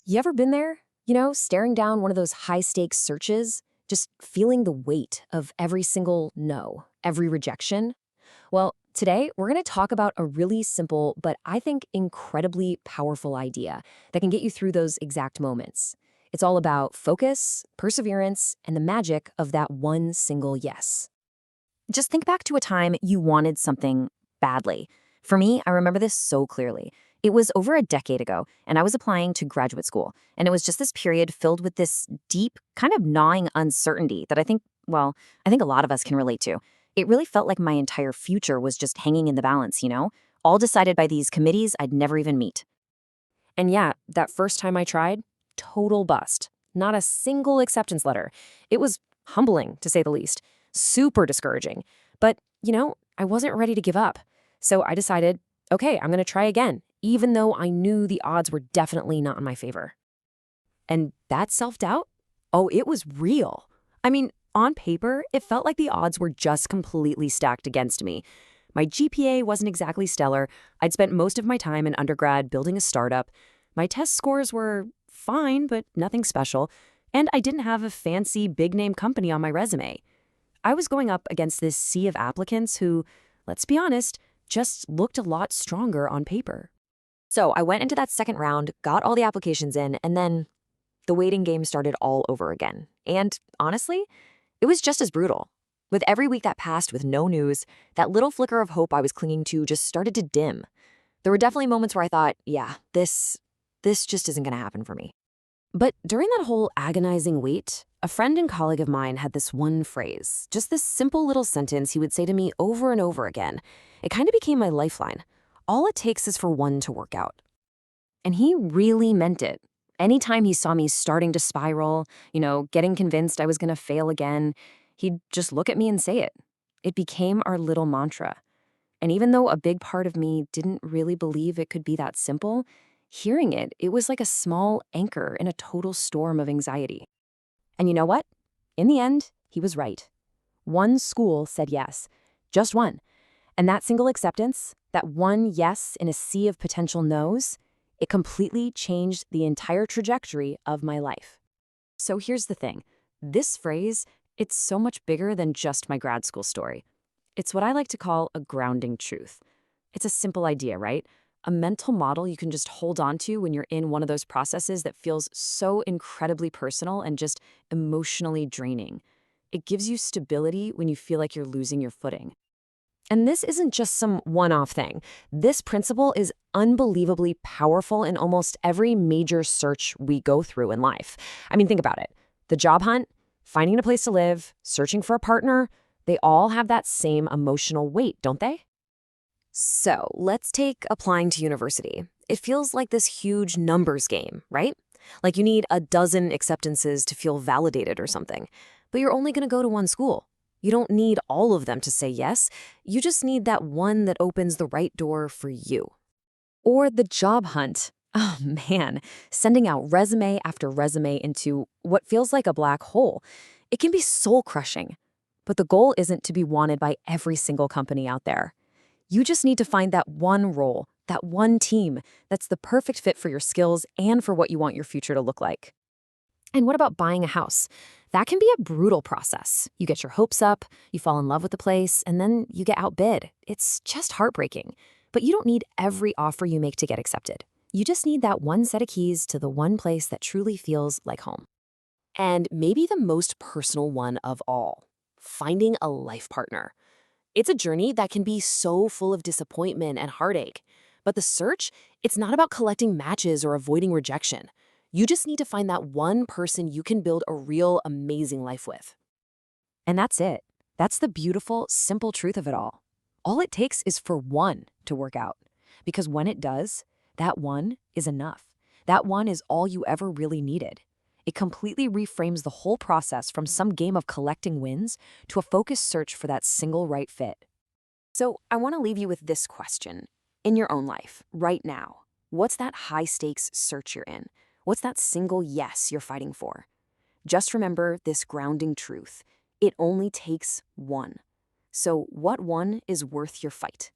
You ever been there? Staring down one of those high stakes searches, just feeling the weight of every single no, every rejection? Well, today we're going to talk about a really simple, but I think incredibly powerful idea that can get you through those exact moments. It's all about focus, perseverance, and the magic of that one single yes. Just think back to a time you wanted something badly. For me, I remember this so clearly. It was over a decade ago, and I was applying to graduate school. And it was just this period filled with this deep, kind of gnawing uncertainty that I think a lot of us can relate to. It really felt like my entire future was just hanging in the balance, all decided by these committees I'd never even meet. And yeah, that first time I tried, total bust. Not a single acceptance letter. It was humbling, to say the least. Super discouraging. But I wasn't ready to give up. So I decided, okay, I'm going to try again, even though I knew the odds were definitely not in my favor. And that self-doubt? Oh, it was real. I mean, on paper, it felt like the odds were just completely stacked against me. My GPA wasn't exactly stellar. I'd spent most of my time in undergrad building a startup. My test scores were fine, but nothing special. And I didn't have a fancy big-name company on my resume. I was going up against this sea of applicants who, let's be honest, just looked a lot stronger on paper. So I went into that second round, got all the applications in, and then the waiting game started all over again. And honestly, it was just as brutal. With every week that passed with no news, that little flicker of hope I was clinging to just started to dim. There were definitely moments where I thought, yeah, this just isn't going to happen for me. But during that whole agonizing wait, a friend and colleague of mine had this one phrase, just this simple little sentence he would say to me over and over again. It kind of became my lifeline. All it takes is for one to work out. And he really meant it. Anytime he saw me starting to spiral, getting convinced I was going to fail again, he'd just look at me and say it. It became our little mantra. And even though a big part of me didn't really believe it could be that simple, hearing it was like a small anchor in a total storm of anxiety. And you know what? In the end, he was right. One school said yes. Just one. And that single acceptance, that one yes in a sea of potential no's, it completely changed the entire trajectory of my life. So here's the thing. This phrase, it's so much bigger than just my grad school story. It's what I like to call a grounding truth. It's a simple idea, right? A mental model you can just hold on to when you're in one of those processes that feels so incredibly personal and just emotionally draining. It gives you stability when you feel like you're losing your footing. And this isn't just some one-off thing. This principle is unbelievably powerful in almost every major search we go through in life. I mean, think about it. The job hunt, finding a place to live, searching for a partner, they all have that same emotional weight, don't they? So let's take applying to university. It feels like this huge numbers game, right? Like you need a dozen acceptances to feel validated or something. But you're only going to go to one school. You don't need all of them to say yes. You just need that one that opens the right door for you. Or the job hunt. Oh man, sending out resume after resume into what feels like a black hole. It can be soul-crushing. But the goal isn't to be wanted by every single company out there. You just need to find that one role, that one team that's the perfect fit for your skills and for what you want your future to look like. And what about buying a house? That can be a brutal process. You get your hopes up, you fall in love with the place, and then you get outbid. It's just heartbreaking. But you don't need every offer you make to get accepted. You just need that one set of keys to the one place that truly feels like home. And maybe the most personal one of all, finding a life partner. It's a journey that can be so full of disappointment and heartache. But the search, it's not about collecting matches or avoiding rejection. You just need to find that one person you can build a real, amazing life with. And that's it. That's the beautiful, simple truth of it all. All it takes is for one to work out. Because when it does, that one is enough. That one is all you ever really needed. It completely reframes the whole process from some game of collecting wins to a focused search for that single right fit. So I want to leave you with this question. In your own life, right now, what's that high-stakes search you're in? What's that single yes you're fighting for? Just remember this grounding truth. It only takes one. So what one is worth your fight?